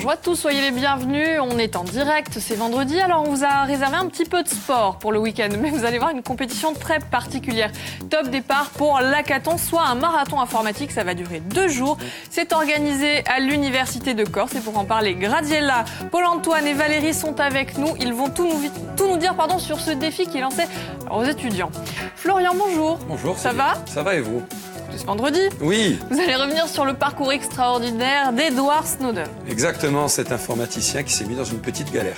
Bonjour à tous, soyez les bienvenus. On est en direct, c'est vendredi, alors on vous a réservé un petit peu de sport pour le week-end, mais vous allez voir une compétition très particulière. Top départ pour l'hackathon, soit un marathon informatique, ça va durer 2 jours. C'est organisé à l'Université de Corse et pour en parler, Graziella, Paul-Antoine et Valérie sont avec nous. Ils vont tout nous dire sur ce défi qui est lancé aux étudiants. Florian, bonjour. Bonjour. Ça va ? Ça va et vous ? C'est vendredi. Oui. Vous allez revenir sur le parcours extraordinaire d'Edward Snowden. Exactement, cet informaticien qui s'est mis dans une petite galère.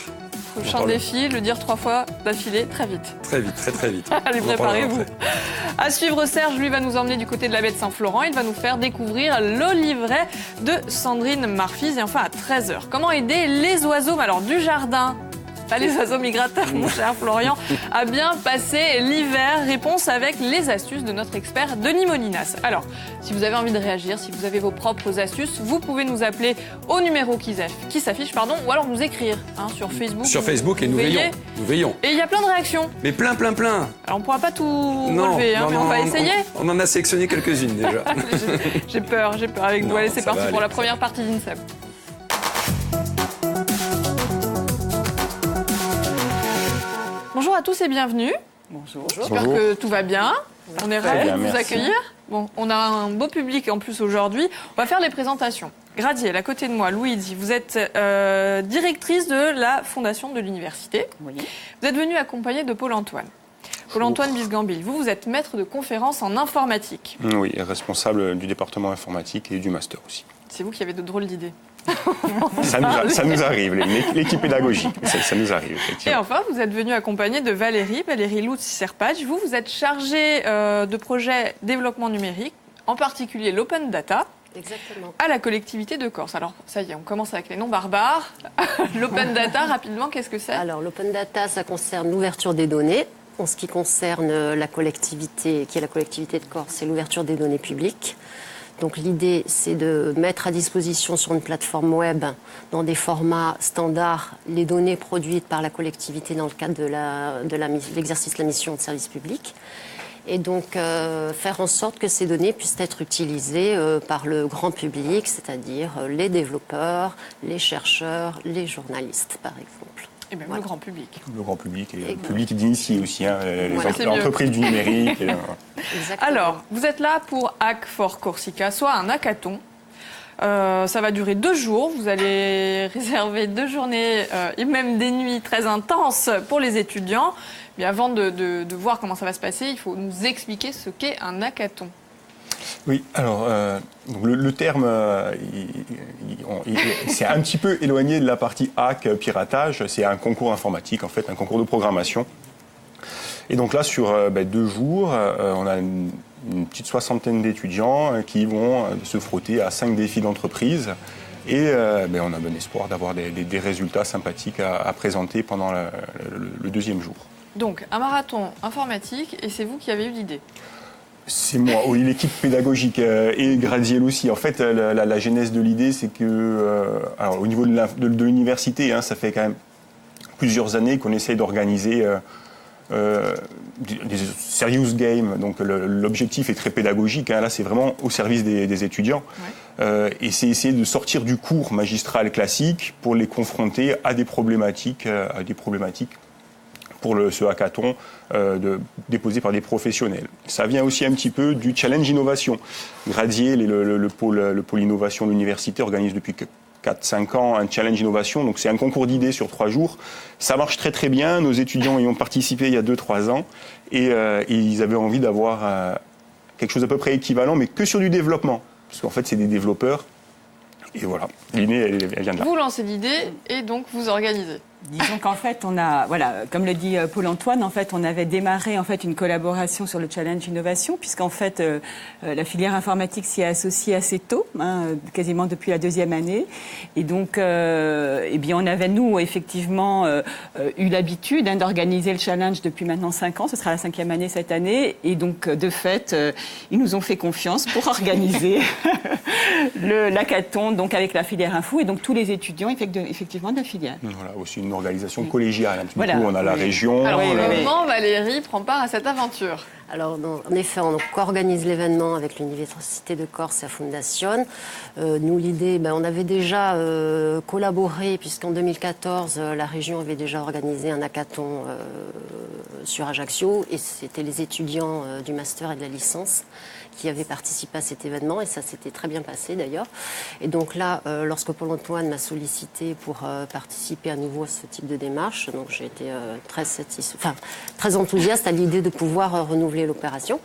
Prochain défi, le dire 3 fois d'affilée, très vite. Très vite, très vite. Allez, préparez-vous. À suivre, Serge, lui, va nous emmener du côté de la baie de Saint-Florent. Il va nous faire découvrir le livret de Sandrine Marfise. Et enfin, à 13h, comment aider les oiseaux du jardin, pas les oiseaux migrateurs, mon cher Florian, à bien passer l'hiver. Réponse avec les astuces de notre expert Denis Molinas. Alors, si vous avez envie de réagir, si vous avez vos propres astuces, vous pouvez nous appeler au numéro qui s'affiche, ou alors nous écrire sur Facebook. Sur Facebook, et nous veillons. Et il y a plein de réactions. Mais plein. Alors, on ne pourra pas tout relever, mais on va essayer. On en a sélectionné quelques-unes déjà. J'ai peur avec vous. Allez, c'est parti pour la première partie d'INSEP. Bonjour à tous et bienvenue. Bonjour. J'espère que tout va bien. On est ravis de vous accueillir. Bon, on a un beau public en plus aujourd'hui. On va faire les présentations. Graziella, à côté de moi, Louise, vous êtes directrice de la fondation de l'université. Oui. Vous êtes venue accompagnée de Paul-Antoine. Paul-Antoine Bisgambil, vous êtes maître de conférences en informatique. Oui, responsable du département informatique et du master aussi. C'est vous qui avez de drôles d'idées. Ça nous arrive, l'équipe pédagogique, ça nous arrive, effectivement. Et enfin, vous êtes venu accompagné de Valérie Lutz-Serpage. Vous êtes chargée de projets développement numérique, en particulier l'open data. Exactement. À la collectivité de Corse. Alors, ça y est, on commence avec les noms barbares. L'open data, rapidement, qu'est-ce que c'est ? Alors, l'open data, ça concerne l'ouverture des données. En ce qui concerne la collectivité, qui est la collectivité de Corse, c'est l'ouverture des données publiques. Donc l'idée, c'est de mettre à disposition sur une plateforme web, dans des formats standards, les données produites par la collectivité dans le cadre de l'exercice de la mission de service public. Et donc faire en sorte que ces données puissent être utilisées par le grand public, c'est-à-dire les développeurs, les chercheurs, les journalistes, par exemple. Et même le grand public. Le grand public et le public d'initié aussi, les entreprises du numérique. Alors, vous êtes là pour Hack for Corsica, soit un hackathon. Ça va durer 2 jours. Vous allez réserver 2 journées et même des nuits très intenses pour les étudiants. Mais avant de voir comment ça va se passer, il faut nous expliquer ce qu'est un hackathon. Oui, alors le terme, c'est un petit peu éloigné de la partie hack, piratage. C'est un concours informatique, en fait, un concours de programmation. Et donc là, sur 2 jours, on a une petite 60aine d'étudiants qui vont se frotter à 5 défis d'entreprise. Et on a bon espoir d'avoir des résultats sympathiques à présenter pendant le 2e jour. Donc, un marathon informatique, et c'est vous qui avez eu l'idée ? C'est moi, oui, l'équipe pédagogique et Graziella aussi. En fait, la genèse de l'idée, c'est que, au niveau de l'université, ça fait quand même plusieurs années qu'on essaye d'organiser des serious games. Donc, l'objectif est très pédagogique. Là, c'est vraiment au service des étudiants. Ouais. Et c'est essayer de sortir du cours magistral classique pour les confronter à des problématiques, pour ce hackathon déposé par des professionnels. Ça vient aussi un petit peu du challenge innovation. Graziella, le pôle innovation de l'université, organise depuis 4-5 ans un challenge innovation. Donc c'est un concours d'idées sur 3 jours. Ça marche très très bien. Nos étudiants y ont participé il y a 2-3 ans. Et ils avaient envie d'avoir quelque chose à peu près équivalent, mais que sur du développement. Parce qu'en fait, c'est des développeurs. Et voilà, l'idée, elle vient de là. Vous lancez l'idée et donc vous organisez. Disons qu'en fait, on a, comme le dit Paul-Antoine, en fait, on avait démarré une collaboration sur le challenge innovation, puisqu'en fait, la filière informatique s'y est associée assez tôt, quasiment depuis la 2e année. Et donc, on avait, nous, effectivement, eu l'habitude d'organiser le challenge depuis maintenant 5 ans. Ce sera la 5e année cette année. Et donc, de fait, ils nous ont fait confiance pour organiser l'hackathon, donc avec la filière info, et donc tous les étudiants, effectivement, de la filière. Voilà, aussi une organisation collégiale. Voilà. Du coup, on a la région. Alors, comment Valérie prend part à cette aventure ? Alors, en effet, on co-organise l'événement avec l'Université de Corse et la Fondation. Nous, l'idée, on avait déjà collaboré, puisqu'en 2014, la région avait déjà organisé un hackathon sur Ajaccio, et c'était les étudiants du master et de la licence qui avaient participé à cet événement, et ça s'était très bien passé d'ailleurs. Et donc là, lorsque Pôle emploi m'a sollicité pour participer à nouveau à ce type de démarche, donc j'ai été très enthousiaste à l'idée de pouvoir renouveler l'opération.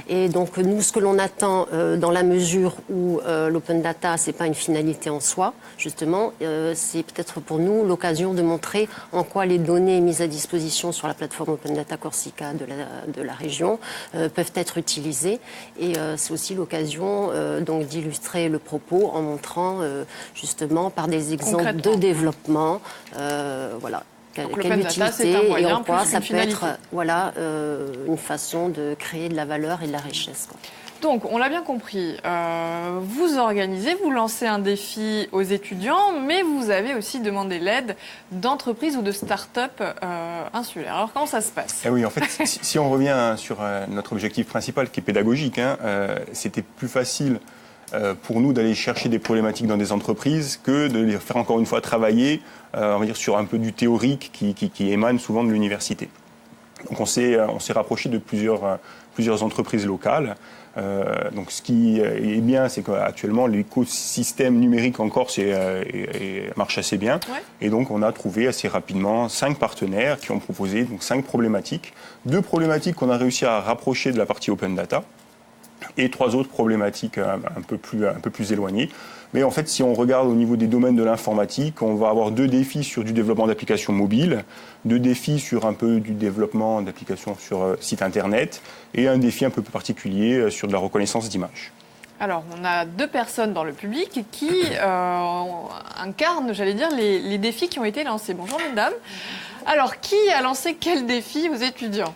Et donc nous, ce que l'on attend dans la mesure où l'open data, c'est pas une finalité en soi, justement, c'est peut-être pour nous l'occasion de montrer en quoi les données mises à disposition sur la plateforme Open Data Corsica de la région peuvent être utilisées. Et c'est aussi l'occasion donc d'illustrer le propos en montrant justement par des exemples de développement, voilà. Quelle utilité et en quoi ça peut être une façon de créer de la valeur et de la richesse, quoi. Donc, on l'a bien compris, vous organisez, vous lancez un défi aux étudiants, mais vous avez aussi demandé l'aide d'entreprises ou de start-up insulaires. Alors, comment ça se passe ? Oui, en fait, si on revient sur notre objectif principal, qui est pédagogique, c'était plus facile pour nous d'aller chercher des problématiques dans des entreprises que de les faire encore une fois travailler, on va dire, sur un peu du théorique qui émane souvent de l'université. Donc on s'est rapproché de plusieurs entreprises locales. Donc ce qui est bien, c'est qu'actuellement l'écosystème numérique en Corse marche assez bien. Ouais. Et donc on a trouvé assez rapidement 5 partenaires qui ont proposé donc 5 problématiques. 2 problématiques qu'on a réussi à rapprocher de la partie Open Data et 3 autres problématiques un peu plus éloignées. Mais en fait, si on regarde au niveau des domaines de l'informatique, on va avoir 2 défis sur du développement d'applications mobiles, 2 défis sur un peu du développement d'applications sur site internet et un défi un peu plus particulier sur de la reconnaissance d'images. Alors, on a 2 personnes dans le public qui incarnent, j'allais dire, les défis qui ont été lancés. Bonjour, mesdames. Alors, qui a lancé quel défi aux étudiants ?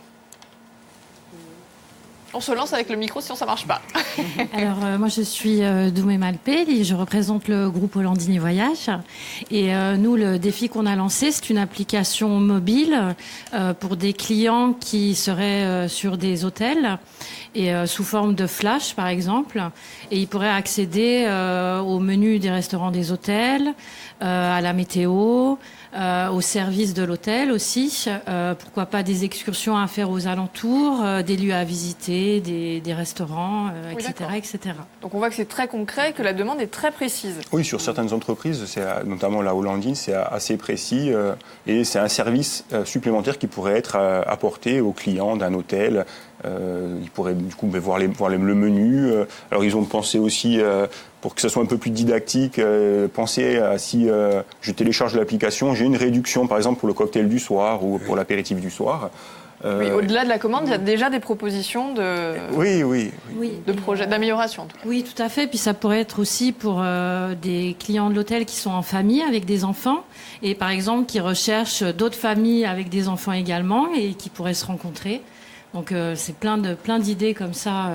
On se lance avec le micro, sinon ça ne marche pas. Alors, moi, je suis Doumé Malpé, je représente le groupe Hollandini Voyage. Et nous, le défi qu'on a lancé, c'est une application mobile pour des clients qui seraient sur des hôtels et sous forme de flash, par exemple. Et ils pourraient accéder au menu des restaurants des hôtels, à la météo, au service de l'hôtel aussi, pourquoi pas des excursions à faire aux alentours, des lieux à visiter, des restaurants, etc., etc. Donc on voit que c'est très concret, que la demande est très précise. Oui, sur certaines entreprises, notamment la Hollandine, c'est assez précis et c'est un service supplémentaire qui pourrait être apporté aux clients d'un hôtel. Ils pourraient du coup voir le menu. Alors ils ont pensé aussi, pour que ça soit un peu plus didactique, penser à si je télécharge l'application, j'ai une réduction par exemple pour le cocktail du soir ou pour l'apéritif du soir. Oui, au-delà de la commande, il y a déjà des propositions de projets d'amélioration. Oui, tout à fait. Puis ça pourrait être aussi pour des clients de l'hôtel qui sont en famille avec des enfants et par exemple qui recherchent d'autres familles avec des enfants également et qui pourraient se rencontrer. Donc c'est plein d'idées comme ça.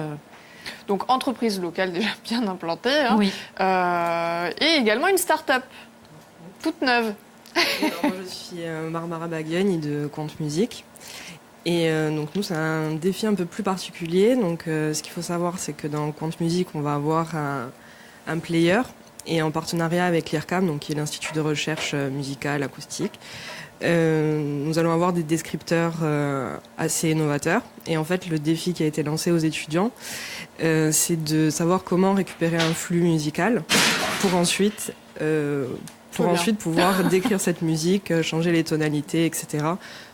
Donc entreprise locale déjà bien implantée, hein. Oui. Et également une start-up toute neuve. Alors, moi, je suis Barbara Baguiani de Compte Musique. Et donc nous, c'est un défi un peu plus particulier. Donc ce qu'il faut savoir, c'est que dans Compte Musique, on va avoir un player et en partenariat avec l'IRCAM, donc qui est l'Institut de recherche musicale acoustique. Nous allons avoir des descripteurs assez innovateurs. Et en fait, le défi qui a été lancé aux étudiants, c'est de savoir comment récupérer un flux musical pour ensuite pouvoir décrire cette musique, changer les tonalités, etc.,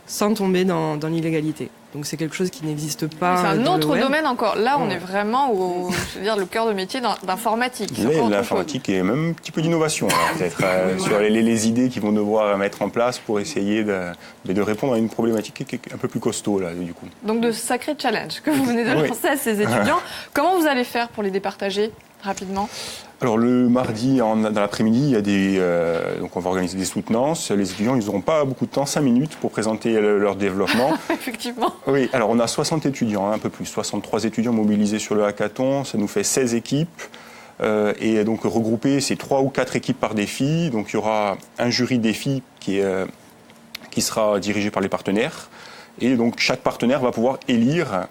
sans tomber dans l'illégalité. Donc c'est quelque chose qui n'existe pas. C'est un autre domaine encore. Là, on est vraiment au le cœur de métier d'informatique. L'informatique et même un petit peu d'innovation, peut-être, sur les idées qu'ils vont devoir mettre en place pour essayer de répondre à une problématique qui est un peu plus costaud, là, du coup. Donc de sacrés challenges que vous venez de lancer à ces étudiants. Comment vous allez faire pour les départager rapidement ? Alors le mardi dans l'après-midi, il y a donc on va organiser des soutenances. Les étudiants, ils n'auront pas beaucoup de temps, 5 minutes pour présenter leur développement. Effectivement. Oui, alors on a 60 étudiants, un peu plus, 63 étudiants mobilisés sur le hackathon. Ça nous fait 16 équipes. Et donc regroupés, c'est 3 ou 4 équipes par défi. Donc il y aura un jury défi qui sera dirigé par les partenaires. Et donc chaque partenaire va pouvoir élire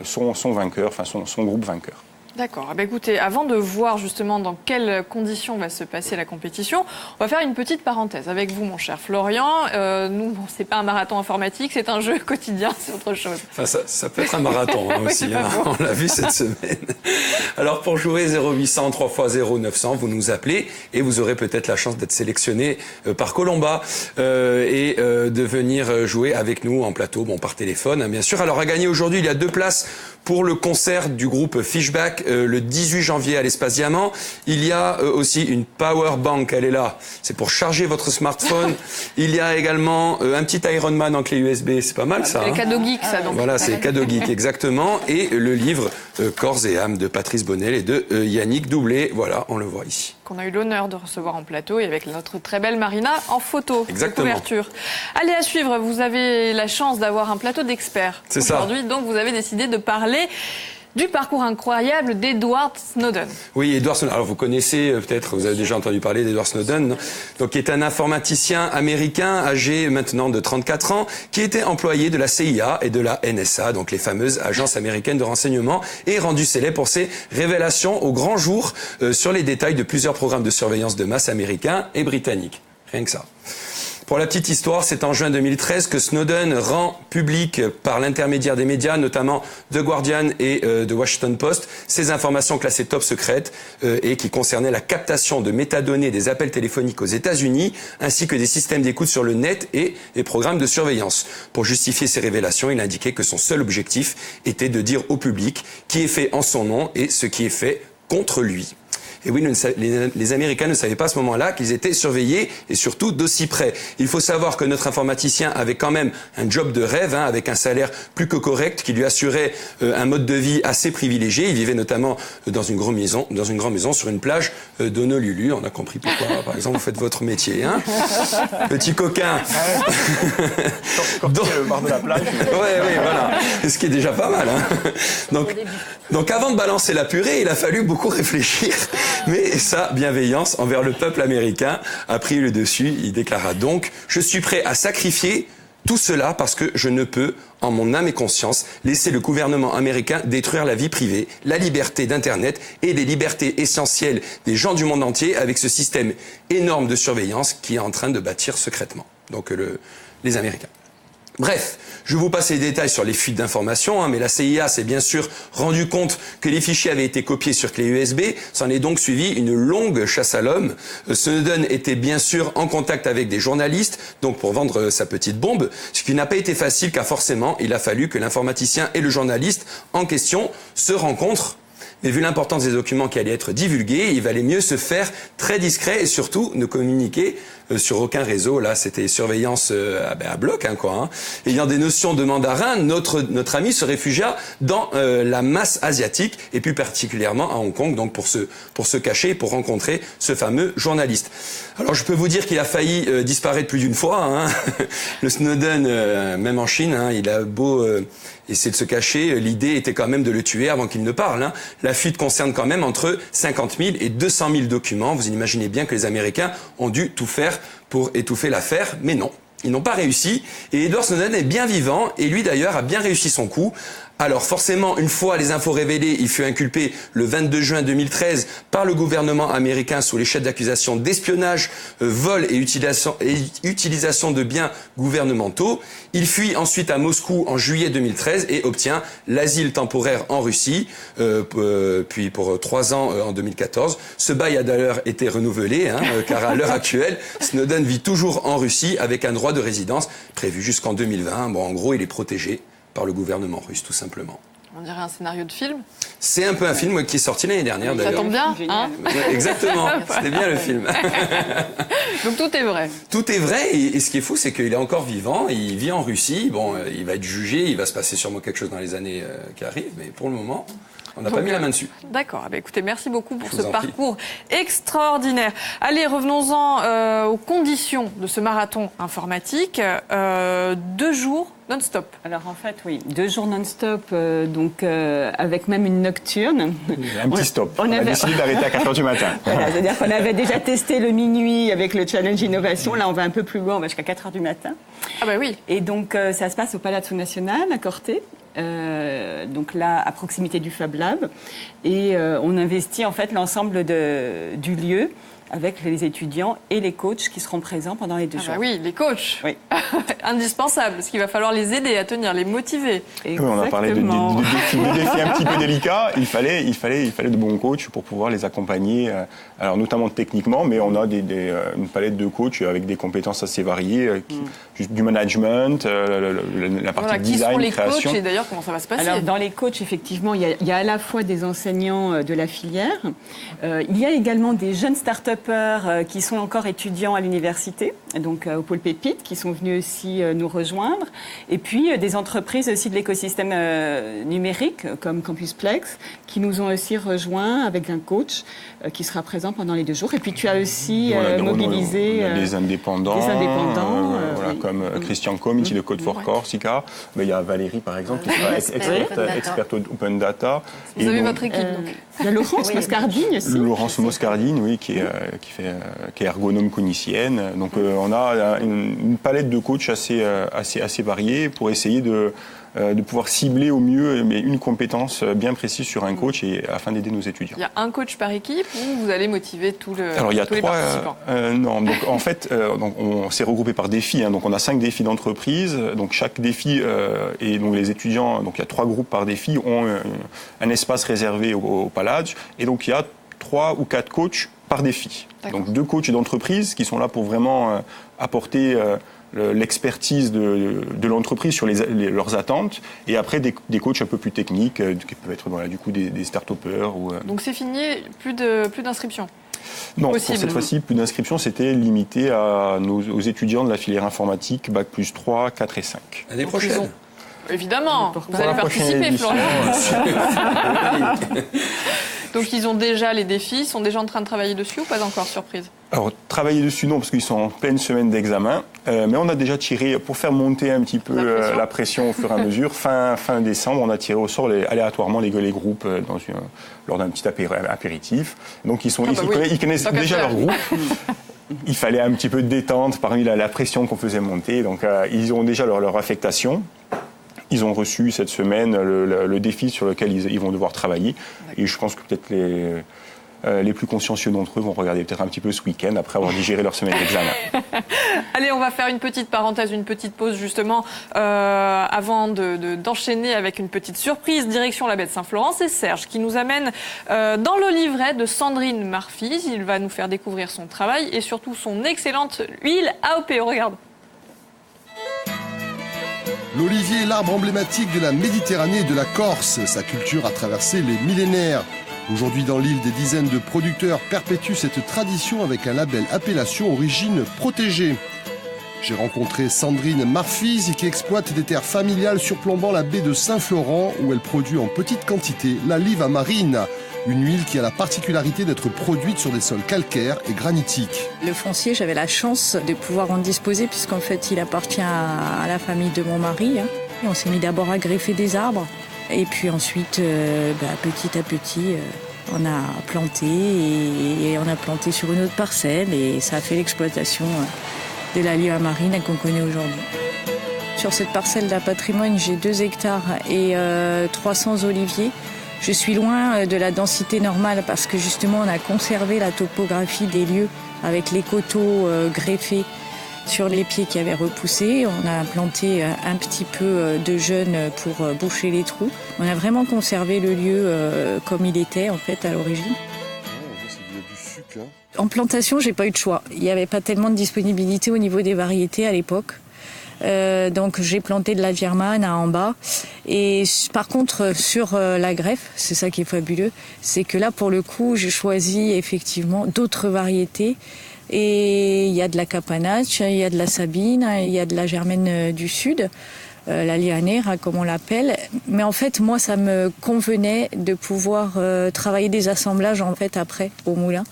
son vainqueur, enfin son groupe vainqueur. D'accord. Ah bah écoutez, avant de voir justement dans quelles conditions va se passer la compétition, on va faire une petite parenthèse avec vous, mon cher Florian. Nous, bon, c'est pas un marathon informatique, c'est un jeu quotidien, c'est autre chose. Enfin, ça peut être un marathon aussi, hein, on l'a vu cette semaine. Alors pour jouer 0800 3x0 900, vous nous appelez et vous aurez peut-être la chance d'être sélectionné par Colomba et de venir jouer avec nous en plateau, bon par téléphone, hein, bien sûr. Alors à gagner aujourd'hui, il y a 2 places pour le concert du groupe Fishback le 18 janvier à l'Espace Diamant. Il y a aussi une power bank, elle est là. C'est pour charger votre smartphone. Il y a également un petit Ironman en clé USB, c'est pas mal ça. C'est les cadeaux geeks, ça donc. Voilà, c'est les cadeaux geeks, exactement. Et le livre Corps et âme de Patrice Bonnel et de Yannick Doublé. Voilà, on le voit ici. Qu'on a eu l'honneur de recevoir en plateau et avec notre très belle Marina en photo. Exactement. De couverture. Allez, à suivre, vous avez la chance d'avoir un plateau d'experts. C'est ça. Aujourd'hui, donc, vous avez décidé de parler du parcours incroyable d'Edward Snowden. Oui, Edward Snowden. Alors vous connaissez peut-être, vous avez déjà entendu parler d'Edward Snowden, non ? Donc qui est un informaticien américain âgé maintenant de 34 ans, qui était employé de la CIA et de la NSA, donc les fameuses agences américaines de renseignement, et rendu célèbre pour ses révélations au grand jour sur les détails de plusieurs programmes de surveillance de masse américains et britanniques. Rien que ça. Pour la petite histoire, c'est en juin 2013 que Snowden rend public par l'intermédiaire des médias, notamment The Guardian et The Washington Post, ces informations classées top secrètes et qui concernaient la captation de métadonnées des appels téléphoniques aux États-Unis, ainsi que des systèmes d'écoute sur le net et des programmes de surveillance. Pour justifier ces révélations, il indiquait que son seul objectif était de dire au public qui est fait en son nom et ce qui est fait contre lui. Et oui, les Américains ne savaient pas à ce moment-là qu'ils étaient surveillés et surtout d'aussi près. Il faut savoir que notre informaticien avait quand même un job de rêve, hein, avec un salaire plus que correct, qui lui assurait un mode de vie assez privilégié. Il vivait notamment dans une grande maison sur une plage d'Honolulu. On a compris pourquoi, par exemple, vous faites votre métier. Hein. Petit coquin. Sortir le bar de la plage. Oui, voilà. Ce qui est déjà pas mal. Hein. Donc avant de balancer la purée, il a fallu beaucoup réfléchir. Mais sa bienveillance envers le peuple américain a pris le dessus. Il déclara donc « Je suis prêt à sacrifier tout cela parce que je ne peux, en mon âme et conscience, laisser le gouvernement américain détruire la vie privée, la liberté d'Internet et les libertés essentielles des gens du monde entier avec ce système énorme de surveillance qui est en train de bâtir secrètement. » Donc les Américains. Bref, je vous passe les détails sur les fuites d'informations, hein, mais la CIA s'est bien sûr rendu compte que les fichiers avaient été copiés sur clé USB. S'en est donc suivi une longue chasse à l'homme. Snowden était bien sûr en contact avec des journalistes, donc pour vendre sa petite bombe, ce qui n'a pas été facile car forcément il a fallu que l'informaticien et le journaliste en question se rencontrent. Mais vu l'importance des documents qui allaient être divulgués, il valait mieux se faire très discret et surtout ne communiquer sur aucun réseau. Là, c'était surveillance à bloc, hein, quoi. Hein. Ayant des notions de mandarin, notre ami se réfugia dans la masse asiatique et plus particulièrement à Hong Kong, donc pour se cacher et pour rencontrer ce fameux journaliste. Alors, je peux vous dire qu'il a failli disparaître plus d'une fois. Hein. Le Snowden, même en Chine, hein, il a beau essayer de se cacher, l'idée était quand même de le tuer avant qu'il ne parle. Hein. La fuite concerne quand même entre 50 000 et 200 000 documents. Vous imaginez bien que les Américains ont dû tout faire pour étouffer l'affaire, mais non. Ils n'ont pas réussi et Edward Snowden est bien vivant et lui d'ailleurs a bien réussi son coup. Alors forcément, une fois les infos révélées, il fut inculpé le 22 juin 2013 par le gouvernement américain sous les chefs d'accusation d'espionnage, vol et utilisation de biens gouvernementaux. Il fuit ensuite à Moscou en juillet 2013 et obtient l'asile temporaire en Russie, puis pour 3 ans en 2014. Ce bail a d'ailleurs été renouvelé, hein, car à l'heure actuelle, Snowden vit toujours en Russie avec un droit de résidence prévu jusqu'en 2020. Bon, en gros, il est protégé par le gouvernement russe, tout simplement. On dirait un scénario de film. C'est un peu un film qui est sorti l'année dernière, d'ailleurs. Ça tombe bien, hein ? Exactement, c'était bien le film. Donc tout est vrai. Tout est vrai, et ce qui est fou, c'est qu'il est encore vivant, il vit en Russie, bon, il va être jugé, il va se passer sûrement quelque chose dans les années qui arrivent, mais pour le moment... On n'a pas mis la main dessus. D'accord. Ah bah écoutez, merci beaucoup pour ce parcours extraordinaire. Allez, revenons-en aux conditions de ce marathon informatique. 2 jours non-stop. Alors en fait, oui, 2 jours non-stop, avec même une nocturne. Un petit stop. On a décidé d'arrêter à 4 h du matin. Voilà, c'est-à-dire qu'on avait déjà testé le minuit avec le challenge innovation. Là, on va un peu plus loin, on va jusqu'à 4 h du matin. Ah bah oui. Et donc, ça se passe au Palazzo Nacional, à Corté. donc là à proximité du Fab Lab, et on investit en fait l'ensemble du lieu avec les étudiants et les coachs qui seront présents pendant les 2 jours. Bah oui, les coachs, oui. Indispensable, parce qu'il va falloir les aider à tenir, les motiver. Oui, on a parlé de défis un petit peu délicats. Il fallait de bons coachs pour pouvoir les accompagner, alors notamment techniquement, mais on a une palette de coachs avec des compétences assez variées, du management, la partie design, qui sont les création. coachs et d'ailleurs comment ça va se passer? Alors dans les coachs, effectivement, il y a à la fois des enseignants de la filière, il y a également des jeunes start-upers qui sont encore étudiants à l'université, donc au pôle Pépite, qui sont venus aussi nous rejoindre, et puis des entreprises aussi de l'écosystème numérique comme Campusplex qui nous ont aussi rejoints avec un coach qui sera présent pendant les 2 jours. Et puis tu as aussi mobilisé des indépendants, oui. comme Christian Comiti de Code for Corsica. Mais il y a Valérie par exemple qui sera experte Open Data. Vous avez votre équipe donc. Il y a Laurence Moscardine aussi. Laurence Moscardine, oui, qui est ergonome clinicienne. Donc on a une palette de coachs assez variée pour essayer de pouvoir cibler au mieux une compétence bien précise sur un coach et afin d'aider nos étudiants. Il y a un coach par équipe ou vous allez motiver tous les participants? Non, donc en fait, on s'est regroupé par défis. Donc on a 5 défis d'entreprise. Donc chaque défi et donc les étudiants, donc il y a 3 groupes par défi, ont un espace réservé au Palage. Et donc il y a 3 ou 4 coachs par défi. Donc 2 coachs d'entreprise qui sont là pour vraiment apporter l'expertise de l'entreprise sur leurs attentes, et après des coachs un peu plus techniques qui peuvent être du coup des start-upers. Donc c'est fini, plus d'inscriptions? Non, pour cette fois-ci, plus d'inscriptions, c'était limité aux étudiants de la filière informatique, Bac plus 3, 4 et 5. L'année prochaine. Évidemment, vous allez participer, Florian. Donc ils ont déjà les défis, ils sont déjà en train de travailler dessus ou pas encore, surprise? Alors, travailler dessus, non, parce qu'ils sont en pleine semaine d'examen. Mais on a déjà tiré, pour faire monter un petit peu la pression au fur et à mesure, fin décembre, on a tiré au sort aléatoirement les groupes lors d'un petit apéritif. Donc ils connaissent déjà leur groupe. Il fallait un petit peu de détente parmi la pression qu'on faisait monter. Donc ils ont déjà leur affectation. Ils ont reçu cette semaine le défi sur lequel ils vont devoir travailler. Et je pense que peut-être les plus consciencieux d'entre eux vont regarder peut-être un petit peu ce week-end après avoir digéré leur semaine d'examen. Allez, on va faire une petite parenthèse, une petite pause justement avant d'enchaîner avec une petite surprise. Direction la baie de Saint-Florent, c'est Serge qui nous amène dans le livret de Sandrine Marfise. Il va nous faire découvrir son travail et surtout son excellente huile AOP. On regarde. L'olivier est l'arbre emblématique de la Méditerranée et de la Corse. Sa culture a traversé les millénaires. Aujourd'hui, dans l'île, des dizaines de producteurs perpétuent cette tradition avec un label appellation origine protégée. J'ai rencontré Sandrine Marfise qui exploite des terres familiales surplombant la baie de Saint-Florent où elle produit en petite quantité la liva marine. Une huile qui a la particularité d'être produite sur des sols calcaires et granitiques. Le foncier, j'avais la chance de pouvoir en disposer puisqu'en fait il appartient à la famille de mon mari. Et on s'est mis d'abord à greffer des arbres et puis ensuite petit à petit on a planté et on a planté sur une autre parcelle et ça a fait l'exploitation de la liva marine qu'on connaît aujourd'hui. Sur cette parcelle d'un patrimoine, j'ai 2 hectares et 300 oliviers. Je suis loin de la densité normale parce que justement on a conservé la topographie des lieux avec les coteaux greffés sur les pieds qui avaient repoussé. On a planté un petit peu de jeunes pour boucher les trous. On a vraiment conservé le lieu comme il était en fait à l'origine. En plantation, j'ai pas eu de choix. Il n'y avait pas tellement de disponibilité au niveau des variétés à l'époque. Donc j'ai planté de la Germane en bas et par contre sur la greffe, c'est ça qui est fabuleux, c'est que là pour le coup j'ai choisi effectivement d'autres variétés et il y a de la Capanache, il y a de la Sabine, il y a de la Germaine du Sud, la Lianera comme on l'appelle, mais en fait moi ça me convenait de pouvoir travailler des assemblages en fait après au moulin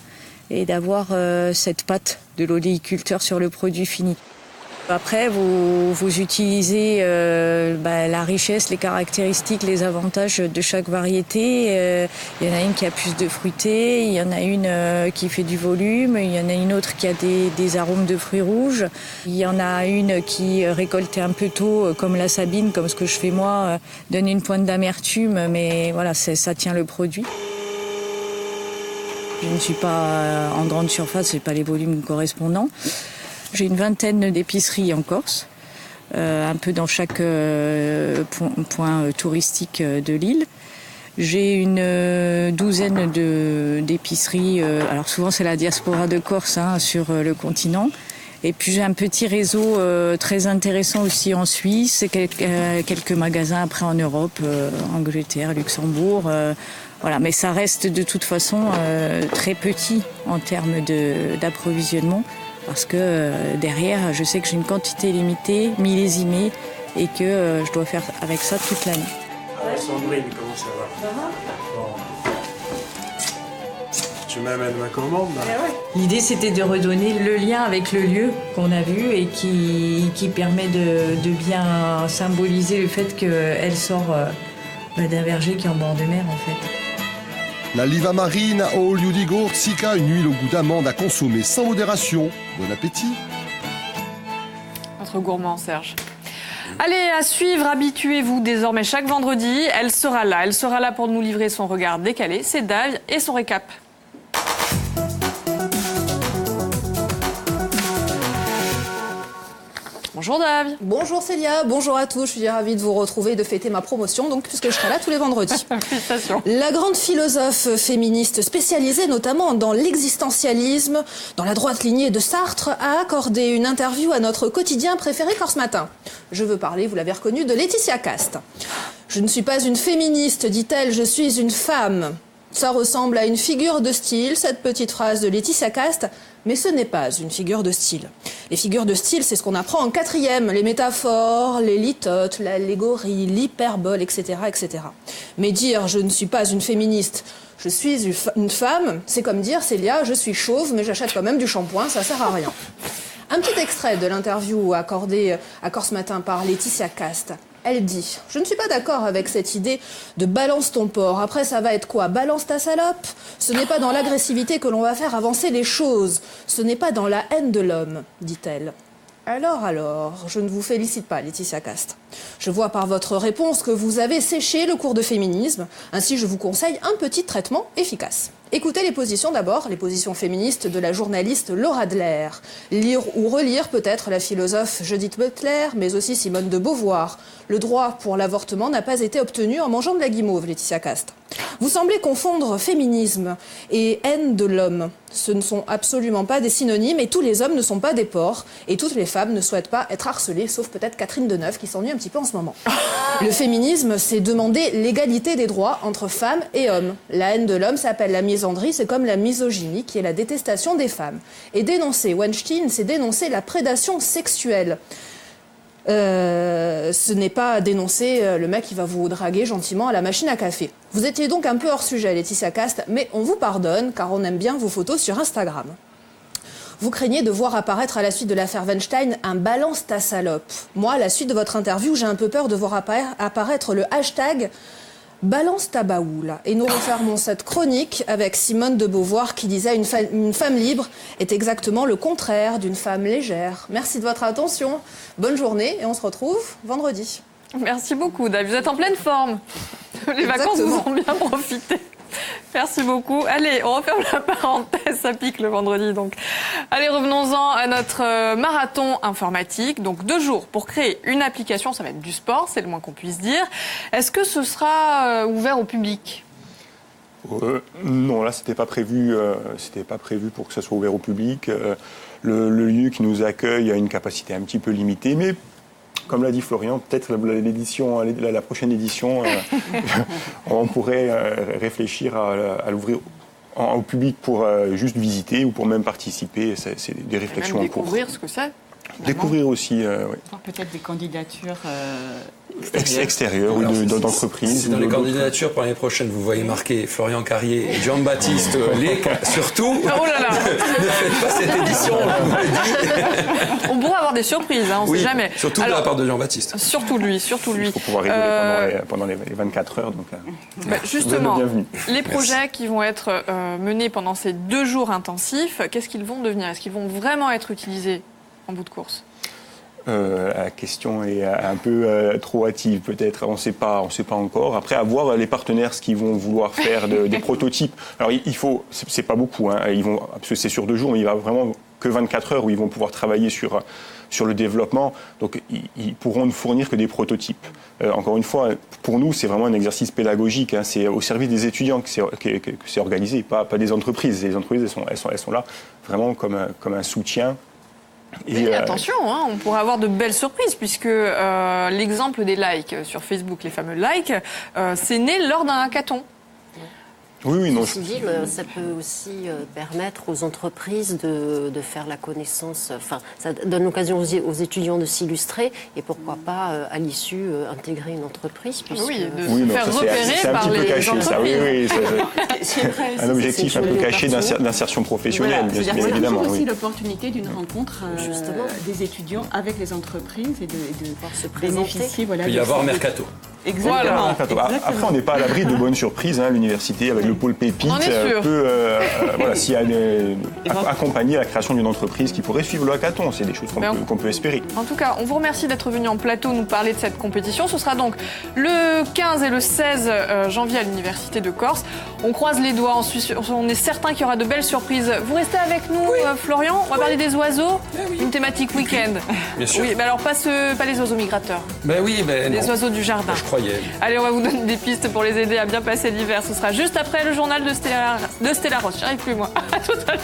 et d'avoir cette pâte de l'oléiculteur sur le produit fini. Après, vous utilisez la richesse, les caractéristiques, les avantages de chaque variété. Il y en a une qui a plus de fruité, il y en a une qui fait du volume, il y en a une autre qui a des arômes de fruits rouges. Il y en a une qui récolte un peu tôt, comme la Sabine, comme ce que je fais moi, donne une pointe d'amertume, mais voilà, ça tient le produit. Je ne suis pas en grande surface, je n'ai pas les volumes correspondants. J'ai une vingtaine d'épiceries en Corse, un peu dans chaque point touristique de l'île. J'ai une douzaine d'épiceries, alors souvent c'est la diaspora de Corse sur le continent. Et puis j'ai un petit réseau très intéressant aussi en Suisse, quelques magasins après en Europe, Angleterre, Luxembourg. Voilà, mais ça reste de toute façon très petit en termes d'approvisionnement. Parce que derrière, je sais que j'ai une quantité limitée, millésimée, et que je dois faire avec ça toute l'année. Sandrine, comment ça va? Bon. Tu m'amènes ma commande là? L'idée, c'était de redonner le lien avec le lieu qu'on a vu et qui permet de bien symboliser le fait qu'elle sort d'un verger qui est en bord de mer, en fait. La Liva Marina Olio di Gorsica, une huile au goût d'amande à consommer sans modération. Bon appétit. Notre gourmand, Serge. Allez, à suivre, habituez-vous désormais chaque vendredi. Elle sera là pour nous livrer son regard décalé. C'est Dave et son récap. Bonjour Dave. Bonjour Célia, bonjour à tous. Je suis ravie de vous retrouver et de fêter ma promotion, donc puisque je serai là tous les vendredis. Félicitations. La grande philosophe féministe spécialisée notamment dans l'existentialisme, dans la droite lignée de Sartre, a accordé une interview à notre quotidien préféré Corse Matin. Je veux parler, vous l'avez reconnu, de Laetitia Casta. Je ne suis pas une féministe, dit-elle, je suis une femme. Ça ressemble à une figure de style, cette petite phrase de Laetitia Casta, mais ce n'est pas une figure de style. Les figures de style, c'est ce qu'on apprend en 4e, les métaphores, les litotes, l'allégorie, l'hyperbole, etc., etc. Mais dire « je ne suis pas une féministe », je suis une femme, c'est comme dire « Célia, je suis chauve, mais j'achète quand même du shampoing, ça sert à rien ». Un petit extrait de l'interview accordée à Corse Matin par Laetitia Casta. Elle dit « Je ne suis pas d'accord avec cette idée de balance ton porc. Après, ça va être quoi? Balance ta salope? Ce n'est pas dans l'agressivité que l'on va faire avancer les choses. Ce n'est pas dans la haine de l'homme, dit-elle. » Alors, je ne vous félicite pas, Laetitia Casta. Je vois par votre réponse que vous avez séché le cours de féminisme. Ainsi, je vous conseille un petit traitement efficace. Écoutez les positions d'abord, les positions féministes de la journaliste Laura Adler. Lire ou relire peut-être la philosophe Judith Butler, mais aussi Simone de Beauvoir. Le droit pour l'avortement n'a pas été obtenu en mangeant de la guimauve, Laetitia Casta. Vous semblez confondre féminisme et haine de l'homme. Ce ne sont absolument pas des synonymes et tous les hommes ne sont pas des porcs et toutes les femmes ne souhaitent pas être harcelées, sauf peut-être Catherine Deneuve qui s'ennuie un petit peu en ce moment. Le féminisme, c'est demander l'égalité des droits entre femmes et hommes. La haine de l'homme s'appelle la misandrie, c'est comme la misogynie qui est la détestation des femmes. Et dénoncer Weinstein, c'est dénoncer la prédation sexuelle. Ce n'est pas dénoncer le mec qui va vous draguer gentiment à la machine à café. Vous étiez donc un peu hors sujet, Laetitia Casta, mais on vous pardonne car on aime bien vos photos sur Instagram. Vous craignez de voir apparaître à la suite de l'affaire Weinstein un « balance ta salope ». Moi, à la suite de votre interview, j'ai un peu peur de voir apparaître le hashtag « balance ta baoule ». Et nous refermons cette chronique avec Simone de Beauvoir qui disait « Une femme libre est exactement le contraire d'une femme légère ». Merci de votre attention, bonne journée et on se retrouve vendredi. Merci beaucoup, Dave. Vous êtes en pleine forme. Les vacances vous ont bien profité. Merci beaucoup. Allez, on referme la parenthèse, ça pique le vendredi donc. Allez, revenons-en à notre marathon informatique. Donc 2 jours pour créer une application, ça va être du sport, c'est le moins qu'on puisse dire. Est-ce que ce sera ouvert au public ? Non, là, c'était pas prévu pour que ça soit ouvert au public. Le lieu qui nous accueille a une capacité un petit peu limitée, mais comme l'a dit Florian, peut-être la prochaine édition, on pourrait réfléchir à l'ouvrir au public pour juste visiter ou pour même participer. C'est des réflexions en cours. Découvrir ce que c'est. Découvrir aussi, oui. Peut-être des candidatures extérieures ou d'entreprises. Si dans les candidatures pour l'année prochaine, vous voyez marqué Florian Carrier et Jean-Baptiste Lec, surtout, oh là là. ne faites pas cette édition, je vous le dis. On pourrait avoir des surprises, hein, on ne sait jamais. Surtout de la part de Jean-Baptiste. Surtout lui. Il faut pouvoir rigoler pendant les 24 heures. Donc, justement, les projets qui vont être menés pendant ces 2 jours intensifs, qu'est-ce qu'ils vont devenir? Est-ce qu'ils vont vraiment être utilisés en bout de course? La question est un peu trop hâtive peut-être, on ne sait pas encore. Après, à voir les partenaires ce qu'ils vont vouloir faire des prototypes. Alors il faut, c'est pas beaucoup, hein, parce que c'est sur 2 jours, mais il va vraiment que 24 heures où ils vont pouvoir travailler sur le développement. Donc ils pourront ne fournir que des prototypes. Encore une fois, pour nous, c'est vraiment un exercice pédagogique, hein, c'est au service des étudiants que c'est organisé, pas des entreprises. Les entreprises, elles sont là vraiment comme un soutien. Et attention, hein, on pourrait avoir de belles surprises puisque l'exemple des likes sur Facebook, les fameux likes, c'est né lors d'un hackathon. Oui, non. Ceci dit, ça peut aussi permettre aux entreprises de faire la connaissance. Enfin, ça donne l'occasion aux étudiants de s'illustrer et pourquoi pas à l'issue intégrer une entreprise. De se faire repérer par les entreprises. C'est un objectif un peu caché d'insertion professionnelle, bien évidemment. C'est aussi l'opportunité d'une rencontre des étudiants avec les entreprises et de se bénéficier. Il peut y avoir mercato. Exactement. Après, on n'est pas à l'abri de bonnes surprises. Hein. L'université, avec le pôle Pépite, peut s'il y a accompagner la création d'une entreprise qui pourrait suivre le hackathon. C'est des choses qu'on peut espérer. En tout cas, on vous remercie d'être venu en plateau nous parler de cette compétition. Ce sera donc le 15 et le 16 janvier à l'Université de Corse. On croise les doigts, on est certain qu'il y aura de belles surprises. Vous restez avec nous, Florian. On va parler des oiseaux. Une thématique week-end. Bien sûr. Oui, mais alors pas les oiseaux migrateurs. Les oiseaux du jardin. Allez, on va vous donner des pistes pour les aider à bien passer l'hiver. Ce sera juste après le journal de Stella Ross. J'y arrive plus, moi. À tout à l'heure.